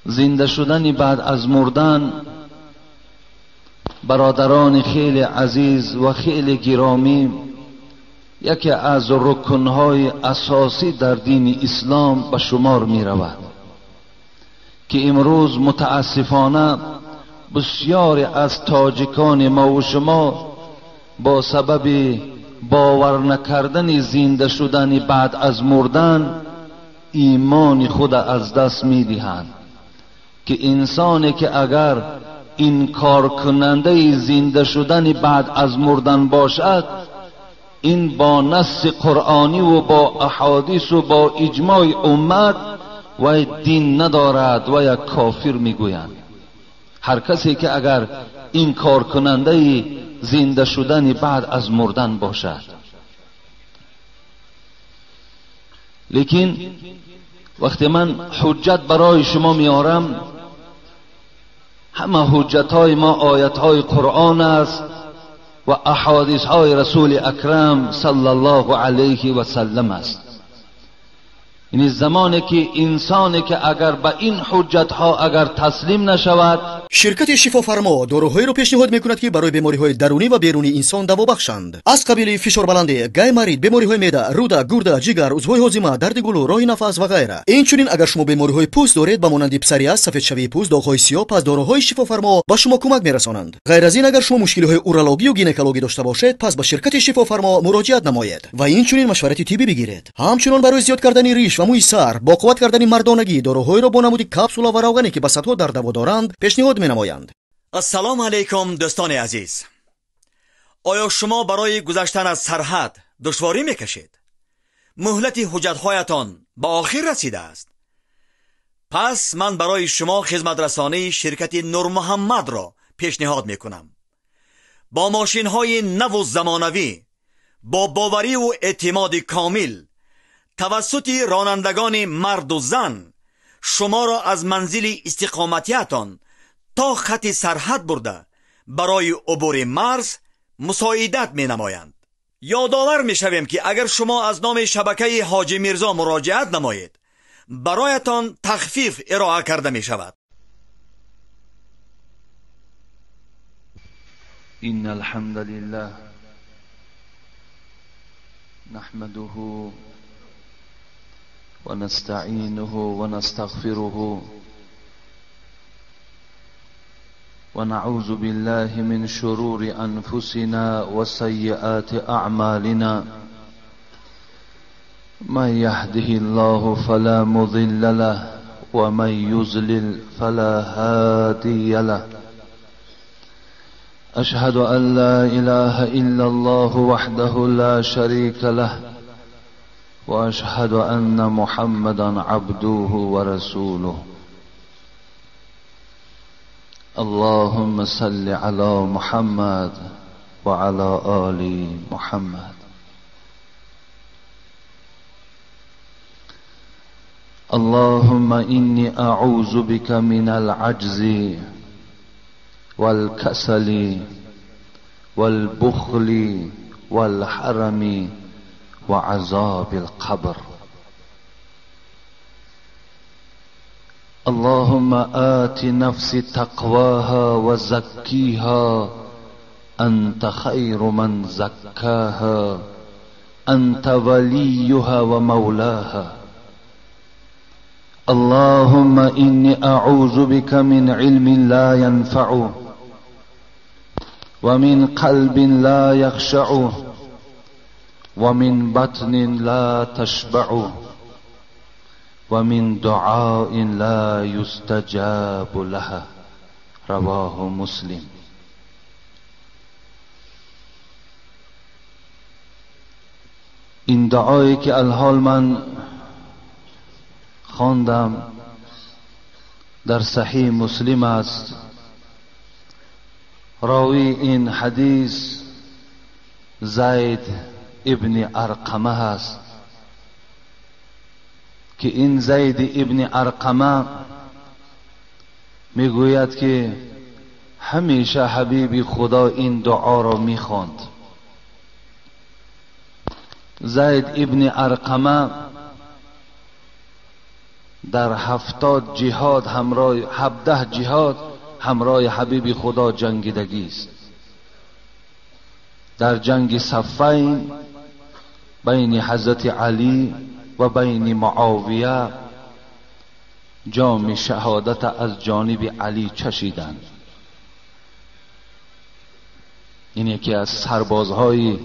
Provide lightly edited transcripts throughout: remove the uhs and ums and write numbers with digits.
زنده شدن بعد از مردن برادران خیلی عزیز و خیلی گرامی یکی از رکنهای اساسی در دین اسلام به شمار می رود که امروز متاسفانه بسیاری از تاجیکان ما و شما با سبب باور نکردن زنده شدن بعد از مردن ایمان خود از دست می دهند که انسانی که اگر انکار کننده زنده شدن بعد از مردن باشد این با نص قرآنی و با احادیث و با اجماع امت و دین ندارد و یک کافر میگویند. هر کسی که اگر انکار کننده زنده شدن بعد از مردن باشد. لیکن وقتی من حجت برای شما میارم همه حجت های ما آیت های قرآن است و احادیث های رسول اکرم صلی الله علیه و سلم است. این زمانی که انسانی که اگر به این حجت ها اگر تسلیم نشود، شرکت شفافرما داروهایی را پیشنهاد میکند که برای بیماری های درونی و بیرونی انسان دوا بخشند. از قبیل فشار بلندی، گایمرید، بیماری های معده، روده، گرده، جگر، عضوهای هاضمه، درد گلو، راه نفس و غیره. اینچنین اگر شما بیماری های پوست دارید به مانند پسریاس، سفید شوی پوست، داغ های سیاه، پس داروهای شفافرما به شما کمک میرسانند. غیر از این اگر شما مشکل های اورولوژی و گینکولوژی داشته باشید پس به شرکت شفافرما مراجعت نمایید و اینچنین مشورت طبی بگیرید. همچنین برای زیاد کردن ریش و موی سر، با قوت کردن مردانگی داروهایی را با نمود کپسول و روغنی که به صدها در دوا دارند پیشنهاد می‌نمایند. السلام علیکم دوستان عزیز. آیا شما برای گذشتن از سرحد دشواری میکشید؟ مهلت حجت‌هایتان به آخر رسیده است. پس من برای شما خدمت رسانی شرکت نور محمد را پیشنهاد میکنم. با ماشین‌های نو و زمانوی، با باوری و اعتماد کامل توسط رانندگان مرد و زن شما را از منزل استقامتیتان تا خط سرحد برده برای عبور مرز مساعدت می نمایند. یادآور می شویم که اگر شما از نام شبکه حاجی میرزا مراجعت نمایید برایتان تخفیف ارائه کرده می شود. ان الحمد لله نحمده ونستعينه ونستغفره ونعوذ بالله من شرور أنفسنا وسيئات أعمالنا من يهده الله فلا مضل له ومن يضلل فلا هادي له أشهد أن لا إله إلا الله وحده لا شريك له وأشهد أن محمدا عبده ورسوله اللهم صل على محمد وعلى آل محمد اللهم إني أعوذ بك من العجز والكسل والبخل والحرم وعذاب القبر اللهم آت نفسي تقواها وزكيها أنت خير من زكاها أنت وليها ومولاها اللهم إني أعوذ بك من علم لا ينفع ومن قلب لا يخشع ومن بطن لا تشبع ومن دعاء لا يستجاب لها رواه مسلم. این دعایی که الحال من خواندم در صحیح مسلم است. راوی این حدیث زید ابن ارقمه است که این زید ابن ارقمه میگوید که همیشه حبیب خدا این دعا را میخواند. زید ابن ارقمه در 70 جهاد همراه 17 جهاد همراه حبیب خدا جنگیدگی است. در جنگ صفین بین حضرت علی و بین معاویه جام شهادت از جانب علی چشیدند. این یکی از سربازهای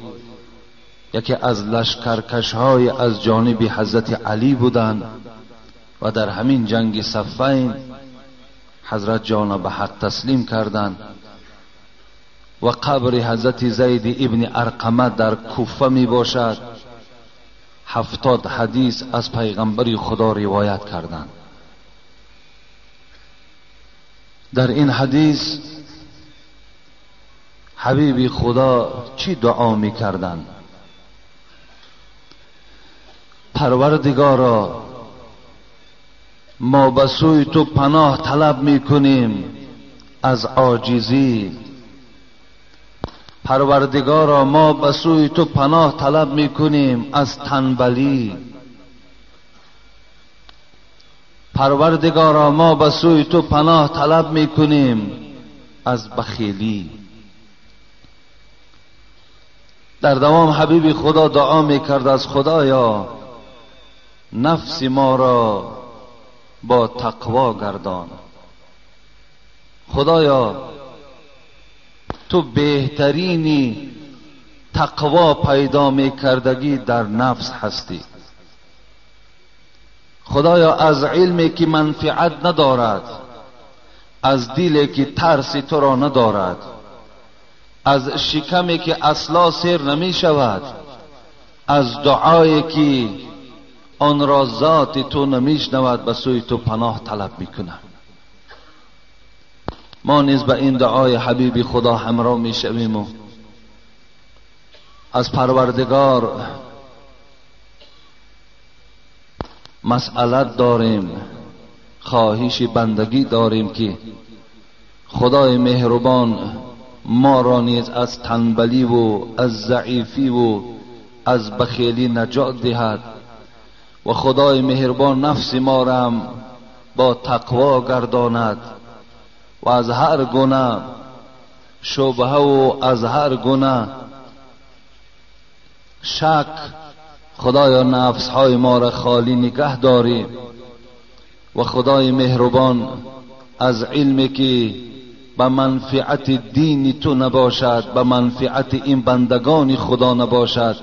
یکی از لشکرکشهای از جانب حضرت علی بودند و در همین جنگ صفین حضرت جان به حق تسلیم کردند و قبر حضرت زید ابن ارقمه در کوفه می باشد. 70 حدیث از پیغمبر خدا روایت کردند. در این حدیث حبیب خدا چی دعا می کردند؟ پروردگارا ما به سوی تو پناه طلب می کنیم از عاجزی. پروردگارا ما به سوی تو پناه طلب می کنیم از تنبلی. پروردگارا ما به سوی تو پناه طلب می کنیم از بخیلی. در دوام حبیب خدا دعا می کرد از خدایا نفس ما را با تقوا گردان. خدایا تو بهترینی تقوا پیدا می کردگی در نفس هستی. خدایا از علمی که منفعت ندارد، از دلی که ترس تو را ندارد، از شکمی که اصلا سیر نمی شود، از دعایی که آن را ذات تو نمیشنود به سوی تو پناه طلب میکنم. ما نیز به این دعای حبیب خدا همراه میشویم و از پروردگار مسئلت داریم، خواهش بندگی داریم که خدای مهربان ما را نیز از تنبلی و از ضعیفی و از بخیلی نجات دهد و خدای مهربان نفس ما را هم با تقوا گرداند و از هر گناه شبهه و از هر گناه شک خدایا نفس های ما را خالی نگه داری و خدای مهربان از علمی که به منفعت دین تو نباشد، به منفعت این بندگان خدا نباشد،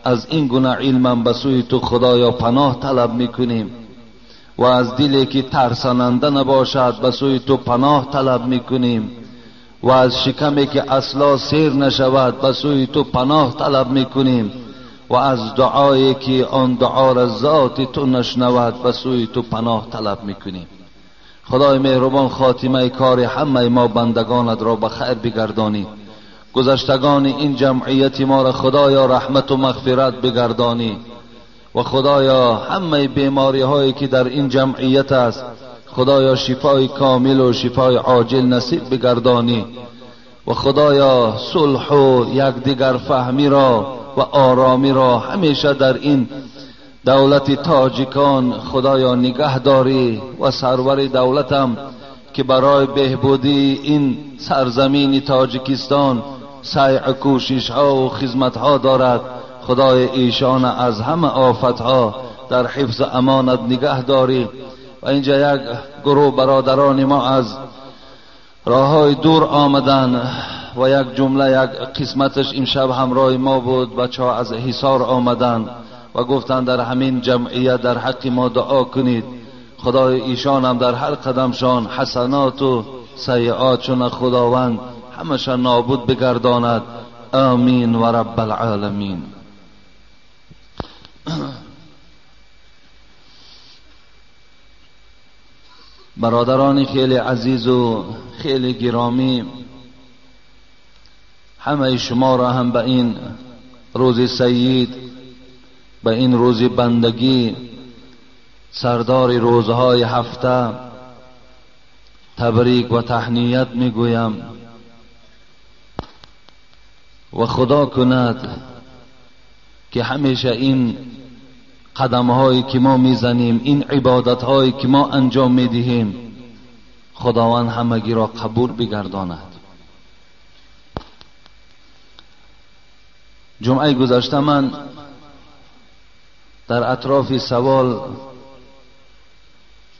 از این گناه علمم به سوی تو خدایا پناه طلب میکنیم و از دلی که ترساننده نباشد به سوی تو پناه طلب میکنیم و از شکمی که اصلا سیر نشود به سوی تو پناه طلب میکنیم و از دعایی که آن دعا را ذات تو نشنود به سوی تو پناه طلب میکنیم. خدای مهربان خاتمه کار همه ما بندگانت را به خیر بگردانی. گذشتگان این جمعیت ما را خدایا رحمت و مغفرت بگردانی و خدایا همه بیماری هایی که در این جمعیت است خدایا شفای کامل و شفای عاجل نصیب بگردانی و خدایا صلح و یکدیگر فهمی را و آرامی را همیشه در این دولت تاجیکان خدایا نگه داری و سرور دولتم که برای بهبودی این سرزمین تاجیکستان سعی کوشش ها و خدمت ها دارد. خدای ایشان از همه آفت ها در حفظ امانت نگه داری و اینجا یک گروه برادران ما از راه های دور آمدن و یک جمله یک قسمتش امشب همراه ما بود. بچه ها از حصار آمدن و گفتند در همین جمعیت در حق ما دعا کنید. خدای ایشان هم در هر قدمشان حسنات و سیئاتشون خداوند همشان نابود بگرداند. آمین و رب العالمین. برادران خیلی عزیز و خیلی گرامی، همه شما را هم به این روز سید، به این روز بندگی، سردار روزهای هفته تبریک و تهنیت میگویم و خدا کند که همیشه این قدم‌هایی که ما میزنیم، این عبادت‌هایی که ما انجام میدهیم، خداوند همگی را قبول بگرداند. جمعه گذشته من در اطراف سوال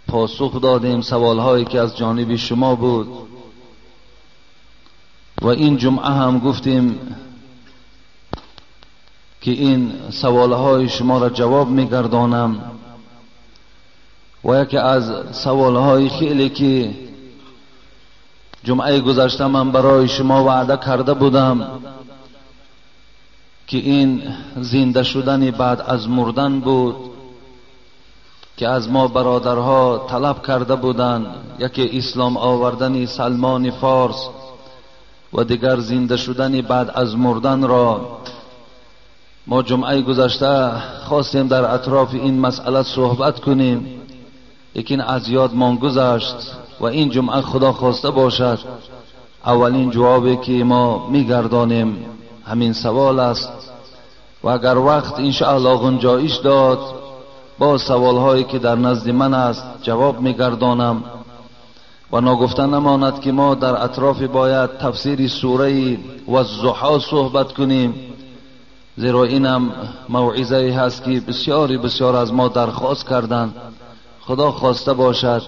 پاسخ دادیم، سوال‌هایی که از جانب شما بود، و این جمعه هم گفتیم که این سوالهای شما را جواب میگردانم. و یکی از سوالهای خیلی که جمعه گذشته من برای شما وعده کرده بودم که این زنده شدن بعد از مردن بود که از ما برادرها طلب کرده بودند، یکی اسلام آوردن سلمان فارس و دیگر زنده شدن بعد از مردن را. ما جمعه گذشته خواستیم در اطراف این مسئله صحبت کنیم، لیکن از یاد ما گذشت و این جمعه خدا خواسته باشد اولین جوابی که ما میگردانیم همین سوال است، و اگر وقت انشاءالله گنجایش داد با سوالهایی که در نزد من است جواب میگردانم. و ناگفته نماند که ما در اطراف باید تفسیر سوره والضحی صحبت کنیم، زیرا اینم موعظه هست که بسیار از ما درخواست کردند. خدا خواسته باشد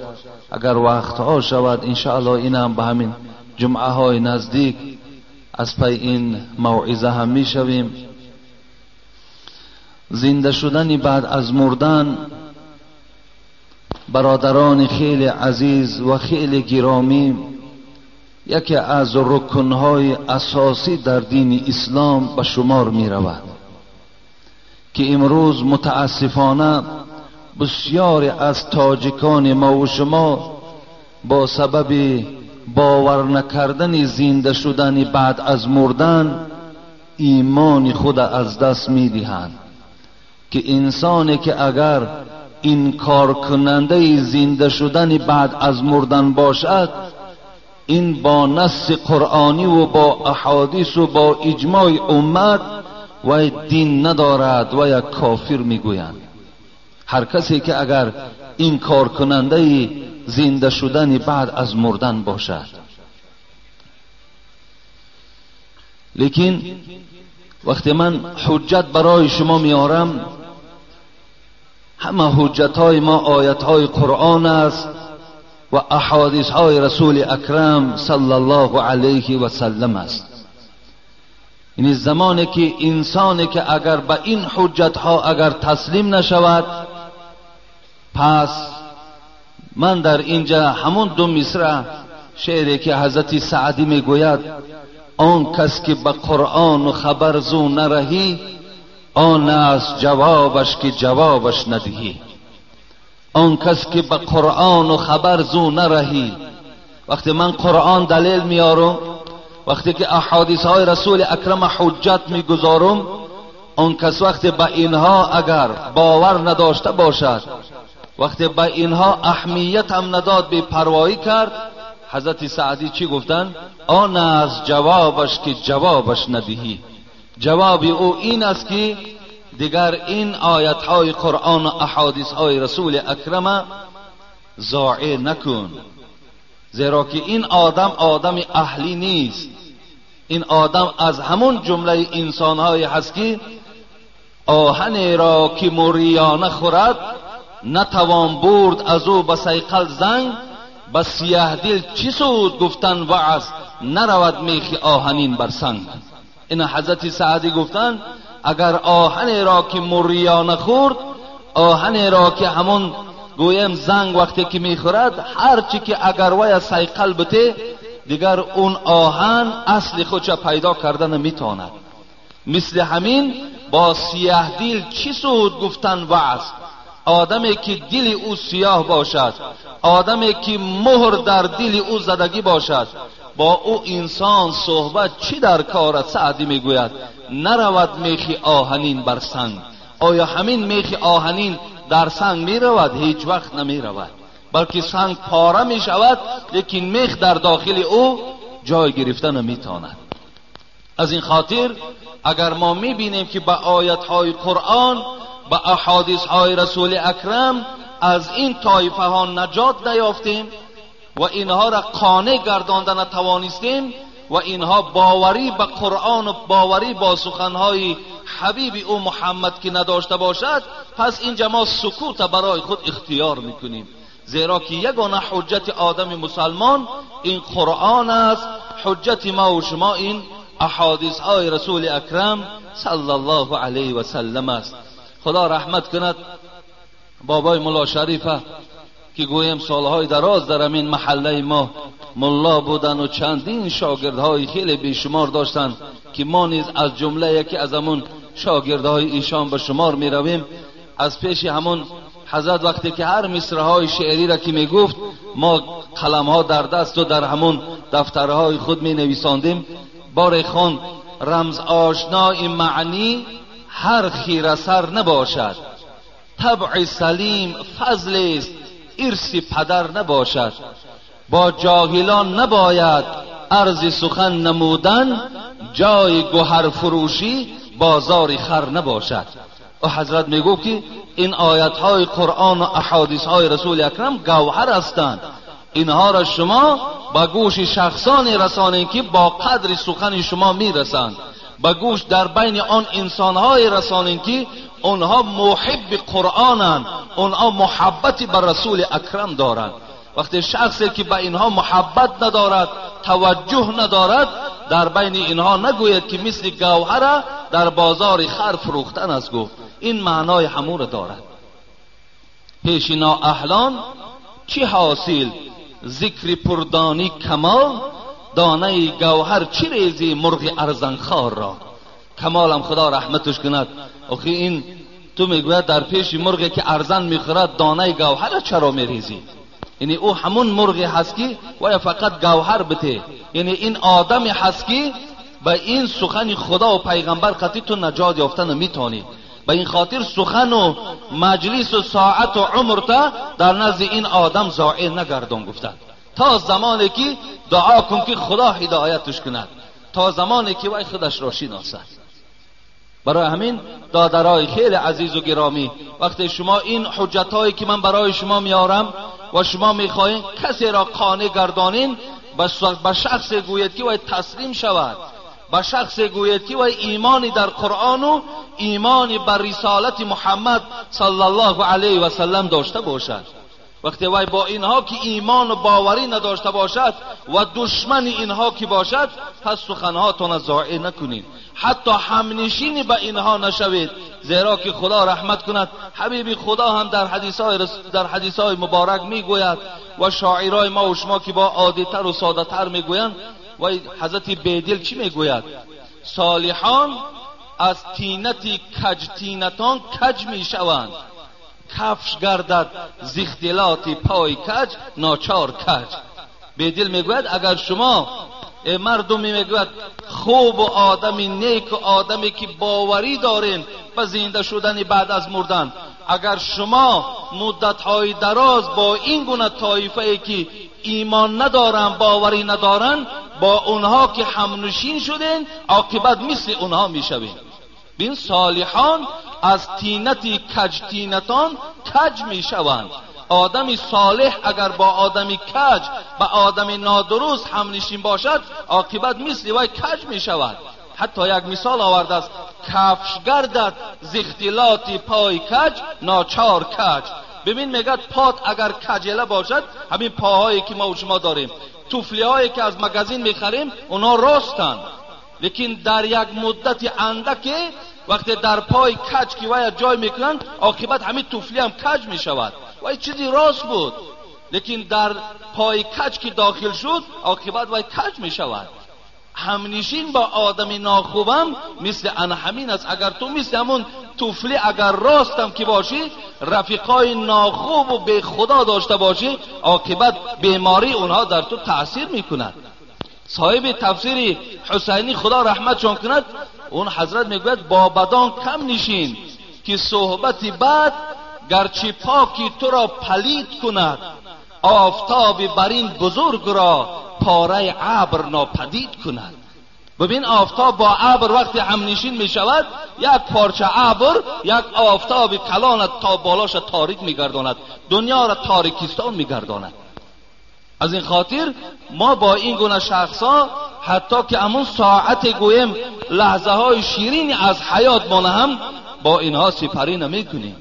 اگر وقتها شود انشاءالله اینم به همین جمعه های نزدیک از پی این موعظه هم می شویم. زنده شدن بعد از مردن، برادران خیلی عزیز و خیلی گرامی، یکی از رکنهای اساسی در دین اسلام به شمار می رود که امروز متاسفانه بسیاری از تاجکان ما و شما با سبب باور نکردن زنده شدن بعد از مردن ایمان خود از دست می دهند. که انسانی که اگر انکار کننده زنده شدن بعد از مردن باشد، این با نص قرآنی و با احادیث و با اجماع امت و دین ندارد و یک کافر میگویند. هر کسی که اگر انکار کننده زنده شدن بعد از مردن باشد. لیکن وقتی من حجت برای شما میارم، همه حجت های ما آیت های قرآن است و احادیث های رسول اکرم صلی الله علیه و سلم است. این زمانی که انسانی که اگر به این حجت ها اگر تسلیم نشود، پس من در اینجا همون دو مصرع شعری که حضرت سعدی میگوید: آن کس که به قرآن و خبر زو نرهی، آن است جوابش که جوابش ندهی. آن کس که به قرآن و خبر زو نرهی. وقتی من قرآن دلیل میارم، وقتی که احادیث های رسول اکرم حجت میگذارم، آن کس وقتی به اینها اگر باور نداشته باشد، وقتی به اینها اهمیت هم نداد، بی پروایی کرد، حضرت سعدی چی گفتن؟ آن از جوابش که جوابش ندهی. جواب او این است که دیگر این آیت های قرآن و احادیث های رسول اکرم ضایع نکن، زیرا که این آدم اهلی نیست. این آدم از همون جمله انسان های هست که آهن را که مریانه خورد، نتوان برد از او به صیقل زنگ. به سیاه دل چی سود گفتن وعظ، نرود میخ آهنین بر سنگ. این حضرت سعدی گفتن اگر آهن را که مریانه خورد، آهن را که همون گویم زنگ وقتی که میخورد، هرچی که اگر وی صیقل بته، دیگر اون آهن اصل خودش پیدا کردن نمیتواند. مثل همین با سیاه دل چی سود گفتن وعظ. آدمی که دل او سیاه باشد، آدمی که مهر در دل او زدگی باشد، با او انسان صحبت چی در کار؟ سعدی میگوید نرود میخ آهنین بر سنگ. آیا همین میخ آهنین در سنگ میرود؟ هیچ وقت نمیرود، بلکه سنگ پاره میشود، لیکن میخ در داخل او جای گرفته نمیتواند. از این خاطر اگر ما میبینیم که با آیت های قرآن با احادیث های رسول اکرم از این طایفه ها نجات نیافتیم و اینها را قانع گرداندن نتوانستیم و اینها باوری به قرآن و باوری با سخنهای حبیب او محمد که نداشته باشد، پس اینجا ما سکوت برای خود اختیار میکنیم، زیرا که یگانه حجت آدم مسلمان این قرآن است، حجت ما و شما این احادیث های رسول اکرم صلی الله علیه و سلم است. خدا رحمت کند بابای ملا شریفه که گویم سالهای دراز در همین محله ما ملا بودن و چندین شاگردهای خیلی بیشمار داشتن که ما نیز از جمله یکی از همون شاگردهای ایشان به شمار می رویم. از پیش همون حضرت وقتی که هر مصرعهای شعری را که می گفت ما قلمها در دست و در همون دفترهای خود می نویساندیم. بار خون رمز آشنای معنی هر خیره سر نباشد، طبع سلیم فضل است ارث پدر نباشد، با جاهلان نباید عرض سخن نمودن، جای گوهر فروشی بازار خر نباشد. و حضرت میگفت که این آیت های قرآن و احادیث های رسول اکرم گوهر هستند، اینها را شما به گوش شخصانی رسانید که با قدر سخن شما میرسند، به گوش در بین آن انسانهای رسانید که اونها محب قرآنند، اونها محبتی به رسول اکرم دارند. وقتی شخصی که به اینها محبت ندارد، توجه ندارد، در بین اینها نگوید که مثل گوهر در بازار خر فروختن است گفت، این معنای همون دارد. پیش نااهلان چی حاصل ذکر پردانی کمال، دانه گوهر چی ریزی مرغ ارزنخوار را. کمالم خدا رحمتش کند. آخه این تو میگوید در پیش مرغی که ارزن میخورد دانه گوهر چرا میریزی؟ یعنی او همون مرغی هست که و فقط گوهر بده، یعنی این آدمی هست که به این سخن خدا و پیغمبر قطعی تو نجات یافتن میتونی. به این خاطر سخن و مجلس و ساعت و عمر تا در نزد این آدم ضایع نگردان گفتن، تا زمانی که دعا کن که خدا هدایتش کند، تا زمانی که وای خودش را شناسد. برای همین دادرای خیلی عزیز و گرامی، وقتی شما این حجتایی که من برای شما میارم و شما میخواین کسی را قانع گردانین، به شخص گوید که وای تسلیم شود، به شخص گوید که وای ایمانی در قرآن و ایمانی بر رسالت محمد صلی الله علیه و سلم داشته باشد. وقتی وای با اینها که ایمان و باوری نداشته باشد و دشمن اینها که باشد، پس سخنهاتون ضایع نکنید، حتی همنشینی به اینها نشوید، زیرا که خدا رحمت کند حبیب خدا هم در حدیثهای مبارک میگوید و شاعرای ما و شما که با عادی‌تر و ساده‌تر میگویند. و حضرت بیدل چی میگوید؟ صالحان از تینت کج تینتان کج میشوند، کفش گردد ز اختلاط پای کج ناچار کج. بیدل میگوید اگر شما مردمی میگوید خوب و آدمی نیک و آدمی که باوری دارین به زنده شدن بعد از مردن، اگر شما مدت‌های دراز با این گونه طایفه‌ای که ایمان ندارن باوری ندارن با اونها که همنشین شدین، عاقبت مثل اونها میشوین. بین صالحان از تینت کج تینتان کج میشوند. آدمی صالح اگر با آدمی کج با آدمی نادرست همنشین باشد، عاقبت مثل وی کج میشود. حتی یک مثال آورده است، کفش گردد ز اختلاط پای کج ناچار کج. ببین میگه پات اگر کجله باشد، همین پاهایی که ما و شما داریم، توفلی هایی که از مگزین میخریم اونا راستن، لیکن در یک مدت اندک وقتی در پای کج که وای جای میکنن، عاقبت همین توفلی هم کج میشود. وای چیزی راست بود، لیکن در پای کج که داخل شد، عاقبت وای کج میشود. همنشین با آدمی ناخوبم مثل ان همین است. اگر تو مثل همون توفلی اگر راستم که باشی، رفیقای ناخوب و به خدا داشته باشی، عاقبت بیماری اونها در تو تأثیر میکند. صاحب تفسیر حسینی خدا رحمتشون کند، اون حضرت میگوید با بدان کم نشین که صحبت بد گرچه پاکی تو را پلید کند، آفتاب برین بزرگ را پاره ابر ناپدید کند. ببین آفتاب با ابر وقتی همنشین می شود، یک پارچه ابر یک آفتاب کلان تا بالاش تاریک می گرداند، دنیا را تاریکستان می گرداند. از این خاطر ما با این گونه شخصا حتی که همون ساعت گویم لحظه های شیرین از حیات ما هم با اینها سپری نمی کنیم.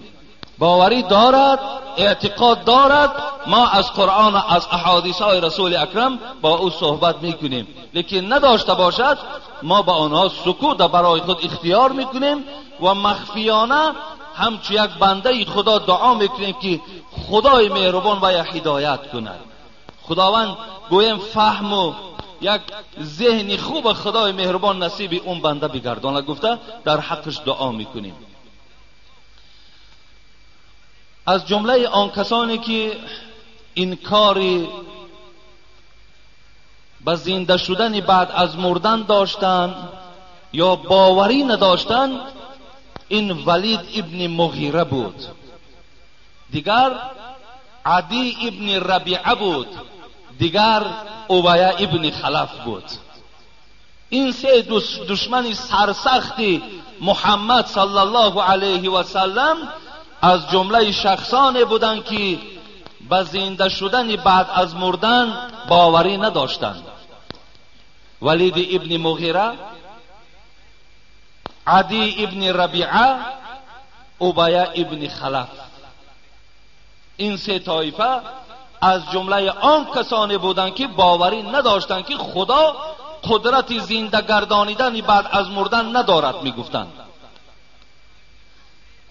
باوری دارد، اعتقاد دارد، ما از قرآن و از احادیث های رسول اکرم با او صحبت میکنیم، لیکن نداشته باشد ما با آنها سکوت برای خود اختیار میکنیم و مخفیانه همچون یک بنده خدا دعا میکنیم که خدای مهربان و هدایت کند. خداوند گویم فهم و یک ذهن خوب خدای مهربان نصیب اون بنده بگرداند گفته در حقش دعا میکنیم. از جمله آن کسانی که انکاری به زنده شدن بعد از مردن داشتند یا باوری نداشتند، این ولید ابن مغیره بود، دیگر عدی ابن ربیعه بود، دیگر امیه ابن خلف بود. این سه دشمن سرسختی محمد صلی الله علیه و سلم از جمله شخصانی بودند که به زنده شدن بعد از مردن باوری نداشتند. ولید ابن مغیره، عدی ابن ربیعه، امیه ابن خلف، این سه طایفه از جمله آن کسانی بودند که باوری نداشتند که خدا قدرت زنده گردانیدن بعد از مردن ندارد میگفتند.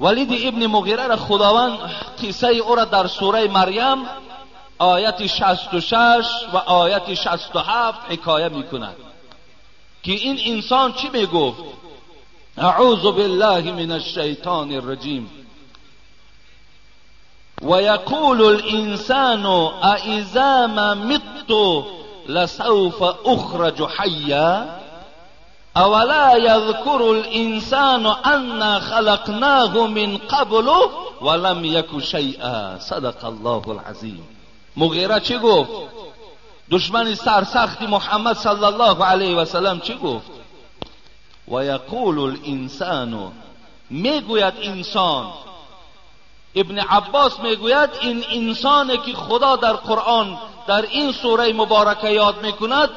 ولید ابن مغیره را خداوند قصه او را در سوره مریم آیت 66 و آیت 67 حکایه میکند که این انسان چی میگفت؟ اعوذ بالله من الشیطان الرجیم و یقول الانسان اذا ما مت لسوف اخرج حیا اولا یذکر الانسان انا خلقناه من قبل ولم یک شیئا. صدق الله العظیم. مغیره چی گفت؟ دشمن سرسخت محمد صلی الله علیه و سلم چی گفت؟ و یقول الانسان، میگوید انسان. ابن عباس میگوید این انسانی که خدا در قرآن در این سوره مبارکه یاد میکند،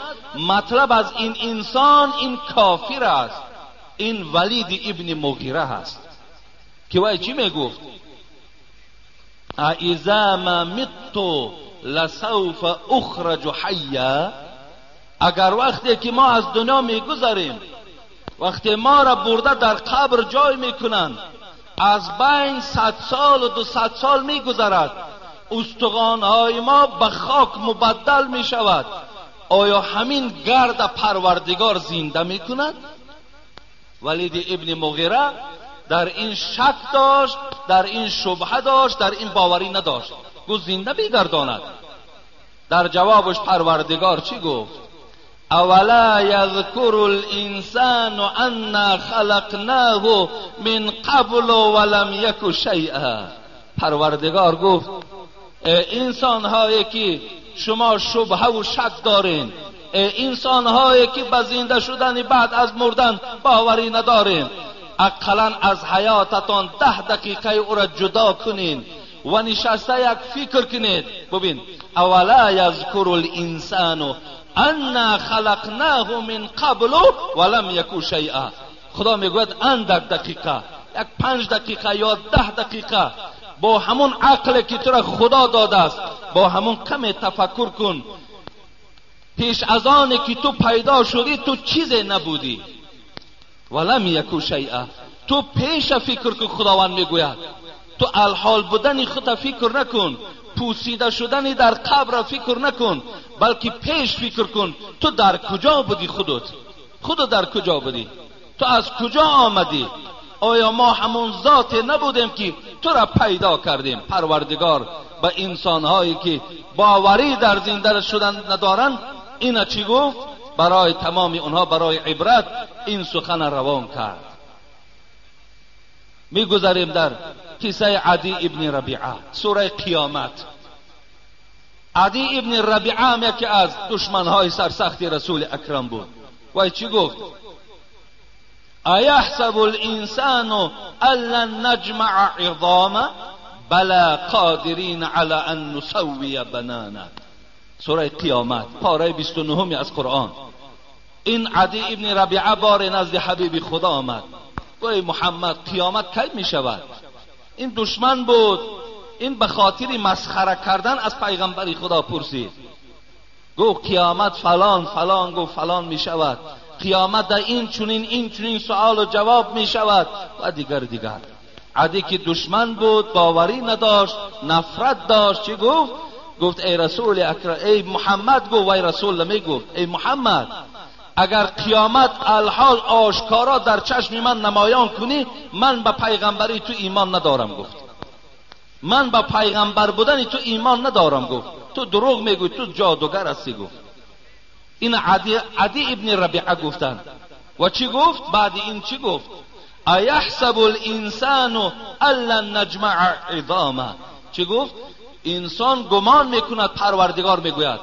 مطلب از این انسان این کافر است، این ولید ابن مغیره است که وای چی میگفت؟ اذا ما مت لسوف اخرج حیا، اگر وقتی که ما از دنیا میگذریم، وقتی ما را برده در قبر جای میکنند، از بین 100 سال و 200 سال میگذرد، استخوان‌های ما به خاک مبدل می شود، آیا همین گرد پروردگار زنده می کند؟ ولید ابن مغیره در این شک داشت، در این شبهه داشت، در این باوری نداشت، گفت زنده بگرداند. در جوابش پروردگار چی گفت؟ اولا یذکر الانسان انا خلقناه من قبل ولم یک شیئا. پروردگار گفت انسان هایی که شما شبهه و شک دارین، انسان هایی که به زنده شدن بعد از مردن باوری ندارین، اقلا از حیاتتان 10 دقیقه او را جدا کنین و نشسته یک فکر کنید. ببین اولا یذکر الانسان انا خلقناه من قبل ولم یک شیئا. خدا میگوید اندک دقیقه، یک 5 دقیقه یا 10 دقیقه با همون عقل که تو را خدا داده است، با همون کم تفکر کن، پیش از آن که تو پیدا شدی تو چیزی نبودی. ولم یک شیئا، تو پیش فکر کن. خداوند میگوید تو الحال بودن خود فکر نکن، پوسیده شدن در قبر فکر نکن، بلکه پیش فکر کن تو در کجا بودی، خودت در کجا بودی، تو از کجا آمدی؟ آیا ما همون ذات نبودیم که تو را پیدا کردیم؟ پروردگار به انسانهایی که باوری در زنده شدن ندارند اینا چی گفت؟ برای تمام اونها برای عبرت این سخن روان کرد. میگذاریم در قصه عدی ابن ربیعه، سوره قیامت. عدی ابن ربیعه هم یکی از دشمنهای سرسخت رسول اکرم بود. وای چی گفت؟ ایحسب الانسان ان نجمع عظامه بلا قادرین علی ان نسوی بنانه. سوره قیامت پاره 29 از قرآن. این عدی ابن ربیعه بار نزد حبیب خدا آمد. گوی محمد قیامت کی می شود؟ این دشمن بود، این به خاطر مسخره کردن از پیغمبر خدا پرسید. گو قیامت فلان فلان، گو فلان می شود. قیامت در این چنین سوال و جواب می شود و دیگر. عدی که دشمن بود، باوری نداشت، نفرت داشت، چی گفت؟ گفت ای رسول اکرم، ای محمد، گفت وای رسول می گفت ای محمد اگر قیامت الحال آشکارا در چشم من نمایان کنی، من به پیغمبری تو ایمان ندارم. گفت من به پیغمبر بودن تو ایمان ندارم. گفت تو دروغ میگوی، تو جادوگر هستی. گفت این عدی ابن ربیعه گفتن. و چی گفت بعد این؟ چی گفت؟ ایحسب الانسان ان نجمع عظامه. چی گفت؟ انسان گمان میکند، پروردگار میگوید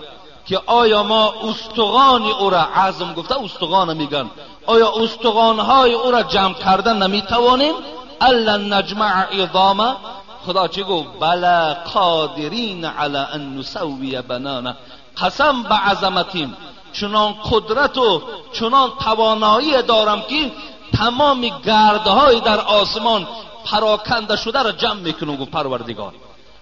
که آیا ما استخوان او را، عظم گفته استخوان میگن، آیا استخوانهای او را جمع کردن نمیتوانیم؟ ان نجمع عظامه. خدا چی گفت؟ بلا قادرین علی ان نسوی بنانه. قسم به عظمتیم، چنان قدرت و چنان توانایی دارم که تمام گردهای در آسمان پراکنده شده را جمع میکنم. گفت پروردگار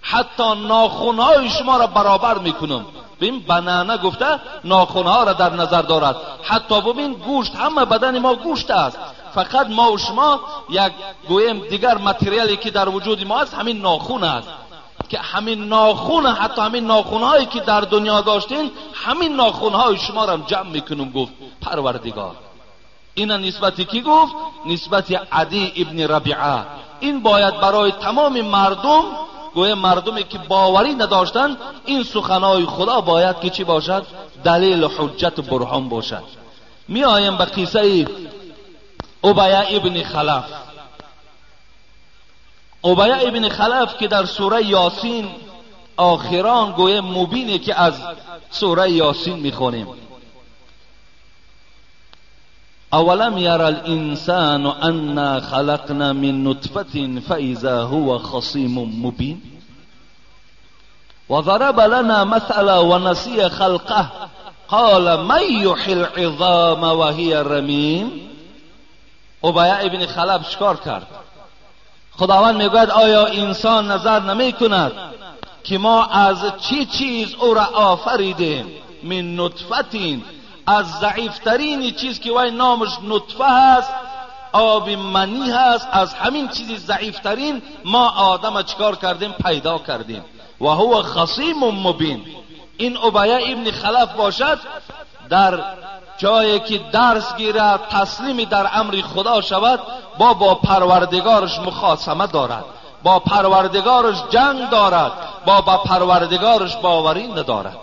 حتی ناخنهای شما را برابر میکنم. ببین بنانه گفته ناخنها را در نظر دارد. حتی ببین گوشت، همه بدن ما گوشت است، فقط ما و شما یک گویم دیگر متریالی که در وجود ما است همین ناخن است، که همین ناخن، حتی همین ناخنهایی که در دنیا داشتین، همین ناخنهای شما را جمع میکنم. گفت پروردگار. این نسبتی کی گفت؟ نسبت عدی ابن ربیعه. این باید برای تمام مردم، گویا مردمی که باوری نداشتن، این سخنهای خدا باید که چی باشد؟ دلیل و حجت و برهان باشد. می آیم به قصه ابی ابن خلف. ابی ابن خلف که در سوره یاسین آخران گویا مبینه که از سوره یاسین میخونیم. اولم یر الانسان انا خلقنا من نطفه فاذا هو خصیم مبین وضرب لنا مثلا ونسي خلقه قال من يحيي العظام وهي رمیم. ابی ابن خلف شکار کرد. خداوند میگوید آیا انسان نظر نمی کند که ما از چی چیز او را آفریدیم؟ من نطفتین، از ضعیفترین چیز که وای نامش نطفه هست، آب منی هست، از همین چیزی ضعیفترین ما آدم چکار کردیم؟ پیدا کردیم. و هو خصیم مبین. این ابی ابن خلف باشد در جایی که درس گیرد، تسلیم در امر خدا شود، با پروردگارش مخاصمه دارد، با پروردگارش جنگ دارد، با پروردگارش باوری ندارد.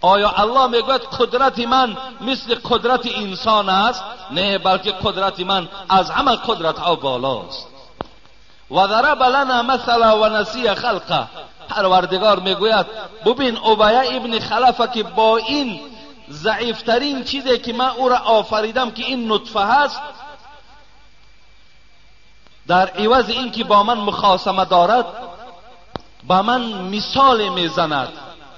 آیا الله میگوید قدرت من مثل قدرت انسان است؟ نه، بلکه قدرت من از همه قدرت ها بالاست. و ضرب لنا مثلا و نسی خلقه. پروردگار میگوید ببین ابی ابن خلفه که با این ضعیفترین چیزی که من او را آفریدم که این نطفه هست، در عوض این که با من مخاصمه دارد، با من مثال میزند.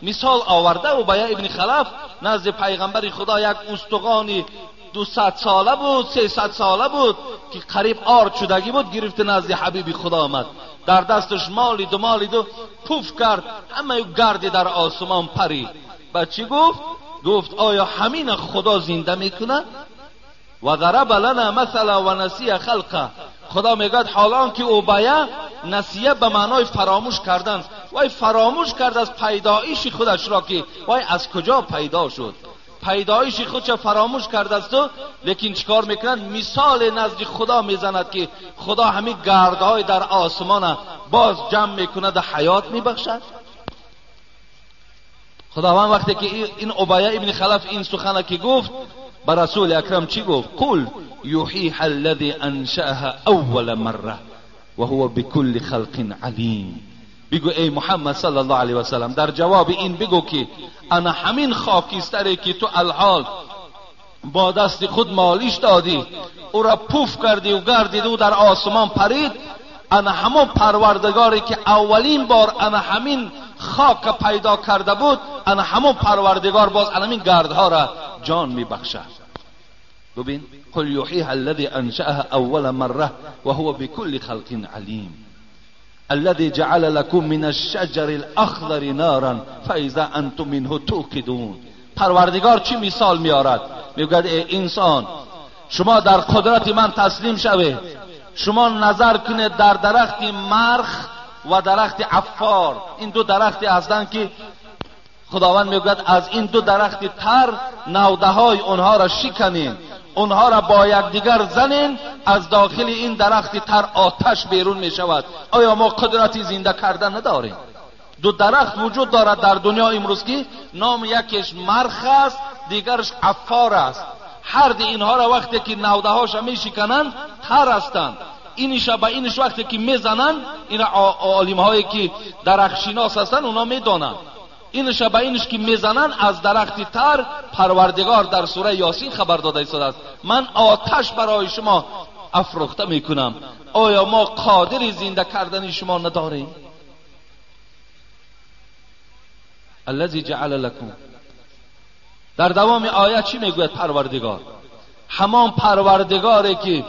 مثال آورده ابی ابن خلف نزد پیغمبر خدا یک استخوانی 200 ساله بود، 300 ساله بود که قریب آرد شدگی بود، گرفت نزد حبیب خدا آمد، در دستش مالی دو پوف کرد، همه گردی در آسمان پرید. بعد چی گفت؟ گفت آیا همین خدا زنده میکنه؟ و ضرب لنا مثلا و نسی خلقه. خدا میگه حالان که ابی نسیه به معنای فراموش کردن، وای فراموش کرد از پیدایش خودش را که وای از کجا پیدا شد، پیدایش خودش فراموش کرده است. لیکن چیکار میکنند؟ مثال نزد خدا میزند که خدا همین گردهای در آسمان باز جمع میکند و حیات میبخشد. خداوند وقتی که این ابی ابن خلف این سخن که گفت، بر رسول اکرم چی گفت؟ قل یحییها الذی انشأها اول مره و هو بكل خلق علیم. بگو ای محمد صلی الله علیه و سلم، در جواب این بگو که انا همین خاکستری که تو الحال با دست خود مالیش دادی، او را پوف کردی و گردید و در آسمان پرید. انا همون پروردگاری که اولین بار انا همین خاک پیدا کرده بود، انا همون پروردگار باز انا همین گردها را جان میبخشد. ببین، قل یحییها الذی انشأها اول مره و هو بكل خلق علیم. الذي جعل لكم من الشجر الاخضر نارا فاذا انتم منه توقدون. پروردگار چی مثال میارد؟ میگوید ای انسان، شما در قدرت من تسلیم شوید. شما نظر کنید در درخت مرخ و درخت عفار، این دو درختی هستند که خداوند میگوید از این دو درخت تر نوده های اونها را شکنین، اونها را با یکدیگر زنین، از داخل این درخت تر آتش بیرون می شود. آیا ما قدرتی زنده کردن نداریم؟ دو درخت وجود دارد در دنیا امروز که نام یکیش مرخ است، دیگرش عفار است. هر دی اینها را وقتی که نوده هاش می شکنند تر هستند، اینش با اینش وقتی که میزنند، این عالم هایی که درختشناس هستند اونا میدانند، اینش با اینش که میزنند از درخت تر پروردگار در سوره یاسین خبر داده است من آتش برای شما افروخته میکنم. آیا ما قادر زنده کردن شما نداریم؟ الذی جعل لکم. در دوام آیه چی میگوید پروردگار؟ همان پروردگاری که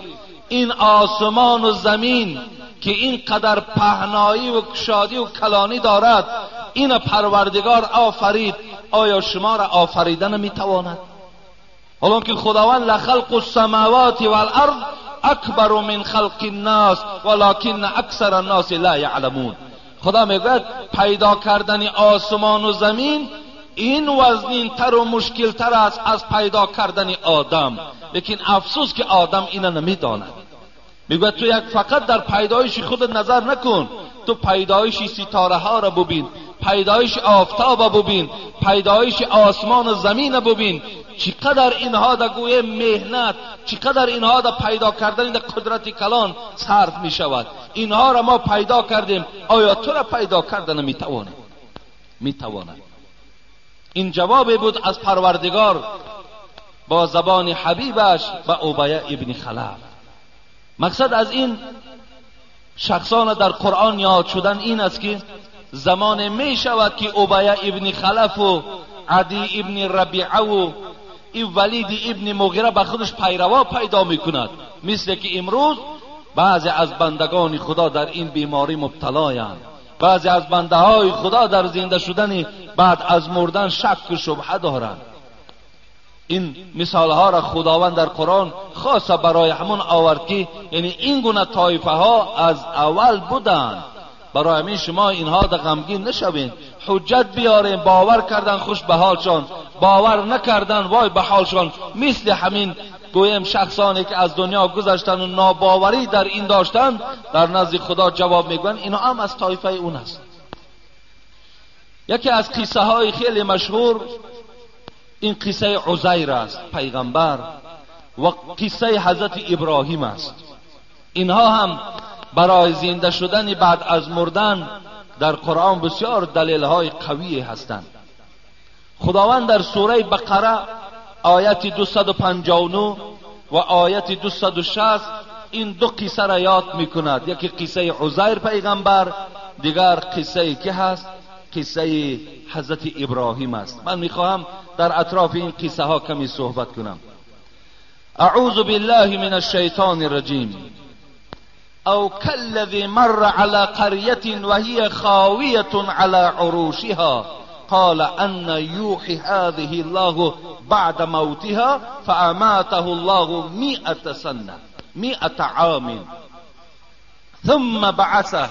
این آسمان و زمین که اینقدر پهنایی و کشادی و کلانی دارد، این پروردگار آفرید. آیا شما را آفریدن نمیتواند؟ حالا که خداوند لخلق السماوات والارض اکبر من خلق الناس ولکن اکثر الناس لا یعلمون. خدا میگوید پیدا کردن آسمان و زمین این وزنین تر و مشکل تر است از پیدا کردن آدم، لیکن افسوس که آدم اینو نمیداند. میگوید تو یک فقط در پیدایش خود نظر نکن، تو پیدایش ستاره ها را ببین، پیدایش آفتاب ببین، پیدایش آسمان و زمین ببین. چقدر اینها در گوی مهنت، چقدر اینها در پیدا کردن در قدرت کلان صرف می شود. اینها را ما پیدا کردیم، آیا تو را پیدا کردن نمیتواند؟ میتواند. این جواب بود از پروردگار با زبان حبیبش و ابی ابن خلف. مقصد از این شخصان در قرآن یاد شدن این است که زمان می شود که ابی ابن خلف و عدی ابن ربیعه و این ولید ابن مغیره به خودش پیروا پیدا می کند، مثل که امروز بعضی از بندگان خدا در این بیماری مبتلایند. بعضی از بنده های خدا در زنده شدن بعد از مردن شک و شبهه دارند. این مثال ها را خداوند در قرآن خاصه برای همون آورد که یعنی این گونه طایفه ها از اول بودند. برای همین شما اینها در غمگین نشوین، حجت بیارین. باور کردن خوش به حالشان، باور نکردن وای به حالشان. مثل همین گویم شخصانی که از دنیا گذشتن و ناباوری در این داشتن، در نزد خدا جواب میگن اینا هم از طایفه اون است. یکی از قصه های خیلی مشهور این قصه عزیر است، پیغمبر، و قصه حضرت ابراهیم است. اینها هم برای زنده شدن بعد از مردن در قرآن بسیار دلیل های قوی هستند. خداوند در سوره بقره آیت 259 و آیت 260 این دو قصه را یاد میکند. یکی قصه عزیر پیغمبر، دیگر قصه که هست قصه حضرت ابراهیم است. من میخواهم در اطراف این قصه ها کمی صحبت کنم. اعوذ بالله من الشیطان الرجیم. او كالذي مر على قرية وهي خاوية على عروشها قال ان يوحي هذه الله بعد موتها فاماته الله 100 سنة 100 عام ثم بعثه.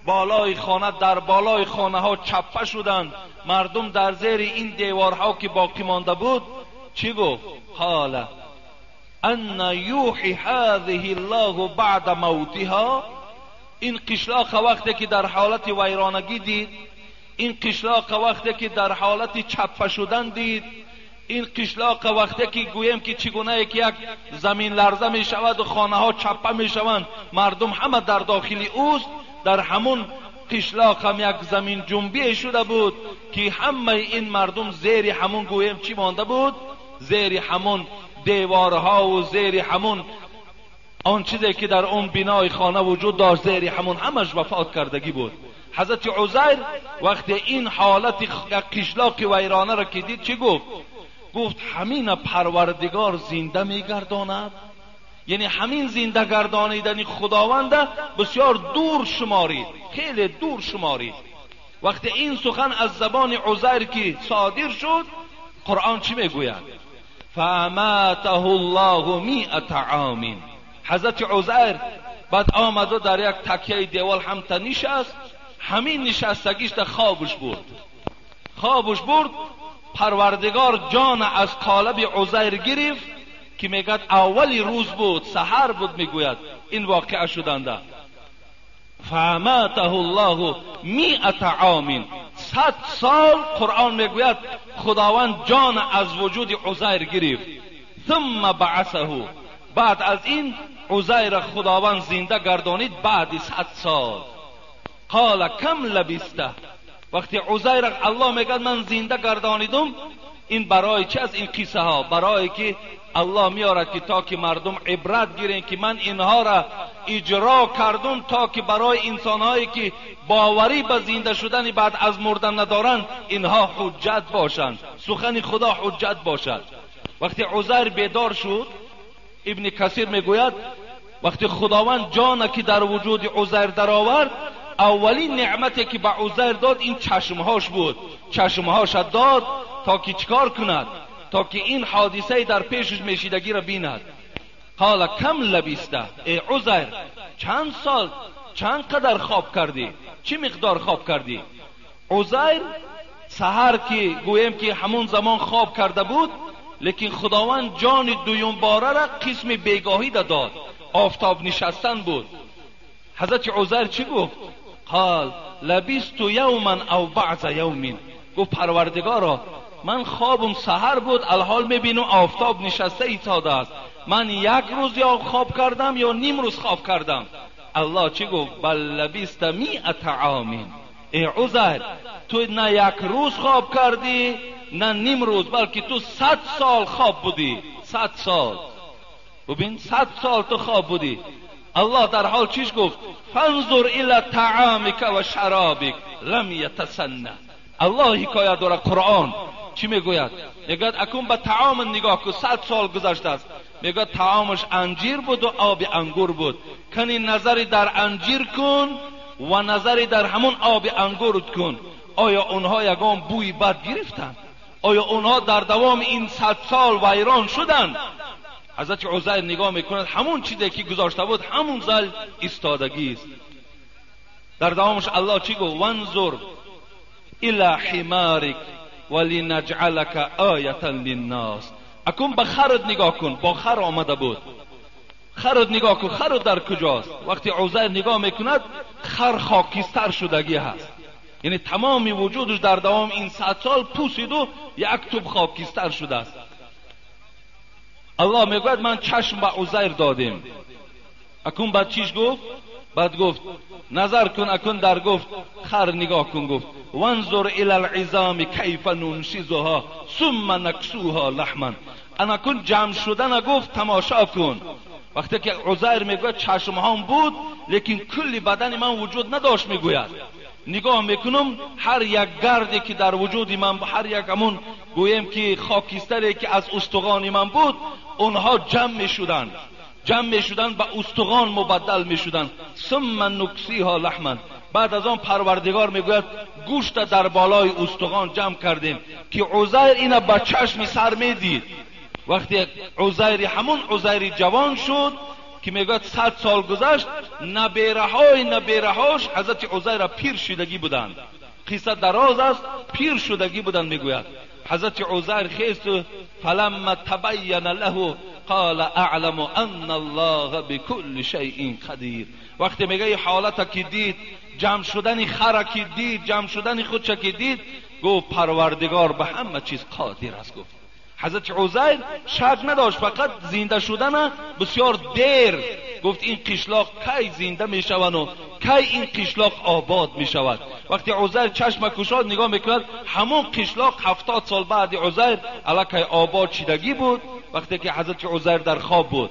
بالای خانه، در بالای خانه ها چپه شدند، مردم در زیر این دیوارها که باقی مانده بود چی گفت؟ قال ان یوحی هذه الله بعد موتها. این قشلاق وقتی که در حالت ویرانگی دید، این قشلاق وقتی که در حالت چپه شدن دید، این قشلاق وقتی که گویم که چگونه که یک زمین لرزه می شود و خانه ها چپه می شوند، مردم همه در داخل اوست، در همون قشلاق هم یک زمین جنبی شده بود که همه این مردم زیر همون گویم چی مانده بود؟ زیر همون دیوارها و زیر همون آن چیزی که در اون بنای خانه وجود داشت زیر همون همش وفات کردگی بود. حضرت عزیر وقتی این حالت قشلاق ویرانه را که دید چی گفت؟ گفت همین پروردگار زنده میگرداند، یعنی همین زنده گردانیدن خداوند بسیار دور شمارید، خیلی دور شمارید. وقتی این سخن از زبان عزیر که صادر شد، قرآن چی میگوید؟ فاماته الله 100 عام. حضرت عزیر بعد آمد و در یک تکیه دیوال هم نشست، همین نشستگیش در خوابش برد. پروردگار جان از قالب عزیر گرفت که میگد اولی روز بود، سحر بود، میگوید این واقعه شدنده. فاماته الله 100 عام، 100 سال قرآن میگوید خداوند جان از وجود عزیر گرفت. ثم بعثه، بعد از این عزیر خداوند زنده گردانید بعد 100 سال. قال کم لبسته، وقتی عزیر الله میگه من زنده گردانیدم، این برای چه از این قصه ها؟ برای که الله میارد که تا که مردم عبرت گیرن که من اینها را اجرا کردم تا که برای انسانهایی که باوری به زنده شدن بعد از مردن ندارند اینها حجت باشند، سخن خدا حجت باشد. وقتی عزیر بیدار شد، ابن کثیر میگوید وقتی خداوند جان که در وجود عزیر در آورد، اولین نعمتی که به عزیر داد این چشمهاش بود. چشمهاش داد تا که چکار کند؟ تا که این حادثه در پیشش میشیدگی را بیند. قال کم لبسته، ای عزیر چند سال چند قدر خواب کردی؟ چه مقدار خواب کردی؟ عزیر سحر که گویم که همون زمان خواب کرده بود، لیکن خداوند جان دویم باره را قسم بیگاهی داد، آفتاب نشستن بود. حضرت عزیر چی گفت؟ قال لبست یوما او بعض یوم، گفت پروردگارا من خوابم سحر بود، الحال میبینم آفتاب نشسته ایستاده است، من یک روز یا خواب کردم یا نیم روز خواب کردم. الله چی گفت؟ بل لبست 100 عام، ای عزیر تو نه یک روز خواب کردی نه نیم روز، بلکه تو 100 سال خواب بودی. 100 سال، ببین 100 سال تو خواب بودی. الله در حال چیش گفت؟ فانظر الی طعامک و شرابک لم یتسنه. الله حکایت داره قرآن چی میگوید؟ میگوید اکنون به طعام نگاه کن، 100 سال گذشته است، میگوید طعامش انجیر بود و آب انگور بود، کنی نظری در انجیر کن و نظری در همون آب انگور کن، آیا اونها یگان بوی بد گرفتن؟ آیا اونها در دوام این 100 سال ویران شدن؟ حضرت عزیر نگاه میکند همون چیزی که گذاشته بود همون زل ایستادگی است. در دوامش الله چی گفت؟ وانظر الی حمارک ولنجعلک آیه للناس. اکنون به خرت نگاه کن، با خر آمده بود، خرت نگاه کن، خرت در کجاست؟ وقتی عزیر نگاه میکند خر خاکستر شدگی هست، یعنی تمام وجودش در دوام این 100 سال پوسید و یک توپ خاکستر شده است. الله میگوید من چشم به عزیر دادیم. اکنون بعد چیش گفت؟ بعد گفت نظر کن، اکنون در گفت خر نگاه کن، گفت وانظر الی العظام کیف ننشزها ثم نکسوها لحما. اکنون جمع شدن گفت تماشا کن. وقتی که عزیر میگوید چشم هم بود لیکن کل بدن من وجود نداشت، میگوید نگاه میکنم هر یک گردی که در وجود من، هر یک همون گویم که خاکستری که از استخوان من بود، اونها جمع میشدن به استخوان مبدل میشدن. ثم نکسیها لحما، بعد از آن پروردگار میگوید گوشت در بالای استخوان جمع کردیم که عزیر اینا با چشم سر میدید. وقتی عزیر همون عزیر جوان شد که میگوید 100 سال گذشت، نبیرهاش حضرت عزیر پیر شدگی بودند. قصه دراز است، پیر شدگی بودند. میگوید حضرت عزیر خیست فلما تبین له قال اعلم ان الله بكل شیء قدیر. وقتی میگه حالت که دید، جمع شدن خر که دید، جمع شدن خودش که دید، گفت پروردگار به همه چیز قادر است. گفت حضرت عزیر شک نداشت، فقط زنده شدن بسیار دیر گفت این قشلاق کی زنده می شود و کی این قشلاق آباد می شود. وقتی عزیر چشم گشاد نگاه میکرد، همون قشلاق 70 سال بعد عزیر الکی آباد شدگی بود وقتی که حضرت عزیر در خواب بود.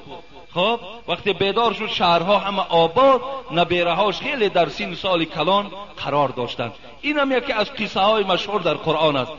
خب وقتی بیدار شد شهرها همه آباد، نبیرهاش خیلی در سن سال کلان قرار داشتند. این هم یکی از قصه های مشهور در قرآن است.